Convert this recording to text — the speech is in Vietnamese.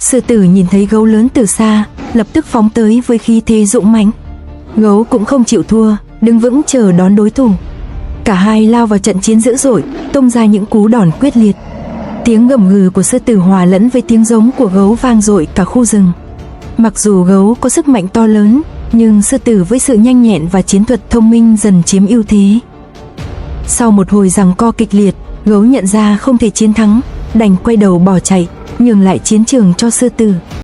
Sư tử nhìn thấy gấu lớn từ xa, lập tức phóng tới với khí thế dũng mãnh. Gấu cũng không chịu thua, đứng vững chờ đón đối thủ. Cả hai lao vào trận chiến dữ dội, tung ra những cú đòn quyết liệt. Tiếng gầm gừ của sư tử hòa lẫn với tiếng giống của gấu vang dội cả khu rừng. Mặc dù gấu có sức mạnh to lớn, nhưng sư tử với sự nhanh nhẹn và chiến thuật thông minh dần chiếm ưu thế. Sau một hồi giằng co kịch liệt, gấu nhận ra không thể chiến thắng, đành quay đầu bỏ chạy, nhường lại chiến trường cho sư tử.